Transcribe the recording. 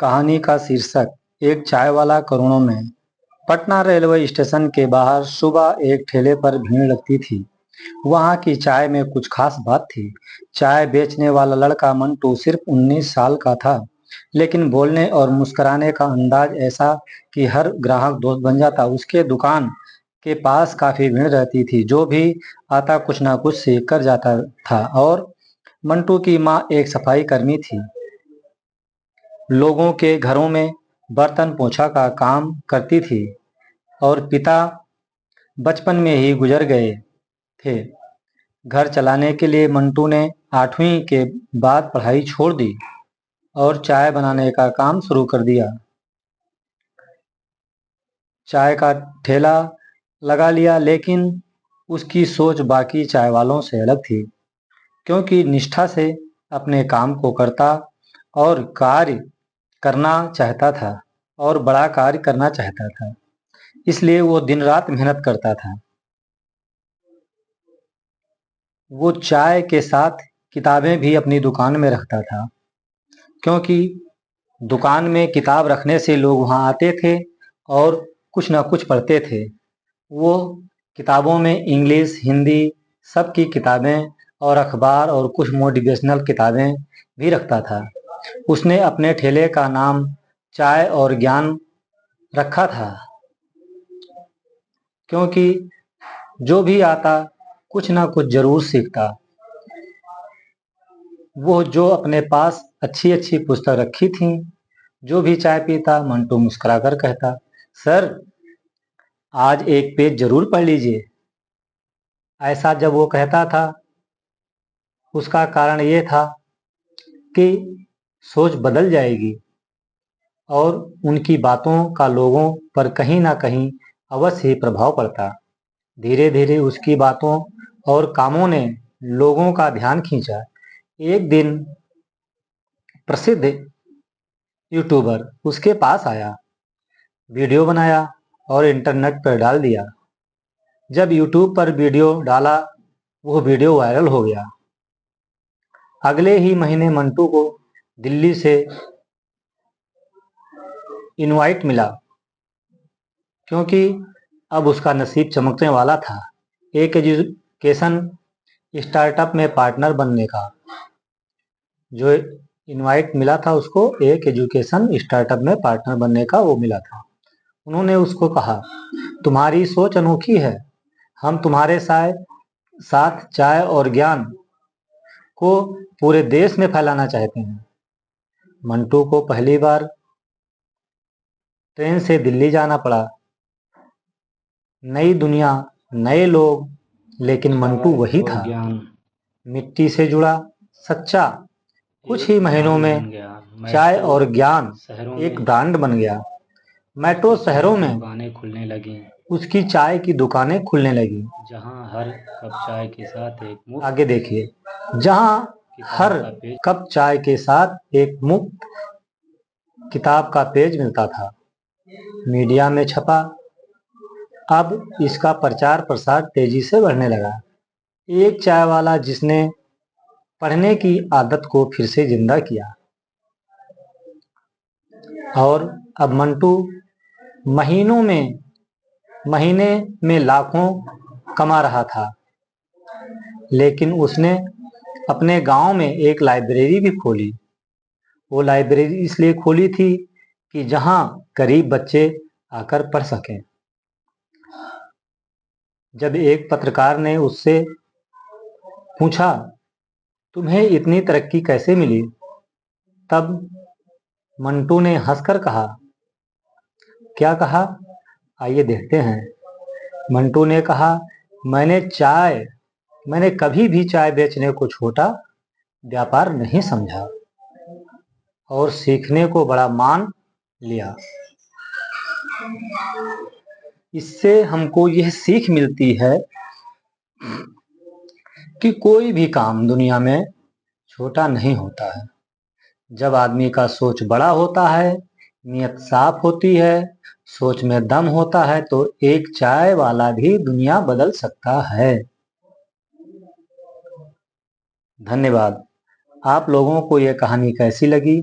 कहानी का शीर्षक एक चाय वाला करोड़ों में। पटना रेलवे स्टेशन के बाहर सुबह एक ठेले पर भीड़ लगती थी। वहां की चाय में कुछ खास बात थी। चाय बेचने वाला लड़का मंटू सिर्फ 19 साल का था, लेकिन बोलने और मुस्कुराने का अंदाज ऐसा कि हर ग्राहक दोस्त बन जाता। उसके दुकान के पास काफी भीड़ रहती थी। जो भी आता कुछ ना कुछ सीख कर जाता था। और मंटू की माँ एक सफाई कर्मी थी, लोगों के घरों में बर्तन पोंछा का काम करती थी। और पिता बचपन में ही गुजर गए थे। घर चलाने के लिए मंटू ने 8वीं के बाद पढ़ाई छोड़ दी और चाय बनाने का काम शुरू कर दिया। चाय का ठेला लगा लिया, लेकिन उसकी सोच बाकी चाय वालों से अलग थी, क्योंकि निष्ठा से अपने काम को करता और कार्य करना चाहता था और बड़ा कार्य करना चाहता था। इसलिए वो दिन रात मेहनत करता था। वो चाय के साथ किताबें भी अपनी दुकान में रखता था, क्योंकि दुकान में किताब रखने से लोग वहां आते थे और कुछ ना कुछ पढ़ते थे। वो किताबों में इंग्लिश, हिंदी सबकी किताबें और अखबार और कुछ मोटिवेशनल किताबें भी रखता था। उसने अपने ठेले का नाम चाय और ज्ञान रखा था, क्योंकि जो भी आता कुछ ना कुछ जरूर सीखता। वो जो अपने पास अच्छी अच्छी पुस्तक रखी थी, जो भी चाय पीता मंटू मुस्कुराकर कहता, सर आज एक पेज जरूर पढ़ लीजिए। ऐसा जब वो कहता था, उसका कारण ये था कि सोच बदल जाएगी और उनकी बातों का लोगों पर कहीं ना कहीं अवश्य ही प्रभाव पड़ता। धीरे धीरे उसकी बातों और कामों ने लोगों का ध्यान खींचा। एक दिन प्रसिद्ध यूट्यूबर उसके पास आया, वीडियो बनाया और इंटरनेट पर डाल दिया। जब यूट्यूब पर वीडियो डाला, वो वीडियो वायरल हो गया। अगले ही महीने मंटू को दिल्ली से इनवाइट मिला, क्योंकि अब उसका नसीब चमकने वाला था। एक एजुकेशन स्टार्टअप में पार्टनर बनने का जो इनवाइट मिला था उसको, एक एजुकेशन स्टार्टअप में पार्टनर बनने का वो मिला था। उन्होंने उसको कहा, तुम्हारी सोच अनोखी है, हम तुम्हारे साथ चाय और ज्ञान को पूरे देश में फैलाना चाहते हैं। मंटू को पहली बार ट्रेन से दिल्ली जाना पड़ा। नई दुनिया, नए लोग, लेकिन मंटू वही था, मिट्टी से जुड़ा, सच्चा। कुछ ही महीनों में चाय और ज्ञान एक ब्रांड बन गया। मेट्रो शहरों में दुकानें खुलने लगी, उसकी चाय की दुकानें खुलने लगी। जहां हर कप चाय के साथ एक मुफ्त आगे देखिए, जहां हर कप चाय के साथ एक मुफ्त किताब का पेज मिलता था। मीडिया में छपा। अब इसका प्रचार प्रसार तेजी से बढ़ने लगा। एक चाय वाला जिसने पढ़ने की आदत को फिर से जिंदा किया। और अब मंटू महीने में लाखों कमा रहा था। लेकिन उसने अपने गांव में एक लाइब्रेरी भी खोली। वो लाइब्रेरी इसलिए खोली थी कि जहां गरीब बच्चे आकर पढ़ सकें। जब एक पत्रकार ने उससे पूछा, तुम्हें इतनी तरक्की कैसे मिली? तब मंटू ने हंसकर कहा, क्या कहा? आइए देखते हैं। मंटू ने कहा, मैंने कभी भी चाय बेचने को छोटा व्यापार नहीं समझा और सीखने को बड़ा मान लिया। इससे हमको यह सीख मिलती है कि कोई भी काम दुनिया में छोटा नहीं होता है। जब आदमी का सोच बड़ा होता है, नियत साफ होती है, सोच में दम होता है, तो एक चाय वाला भी दुनिया बदल सकता है। धन्यवाद। आप लोगों को यह कहानी कैसी लगी?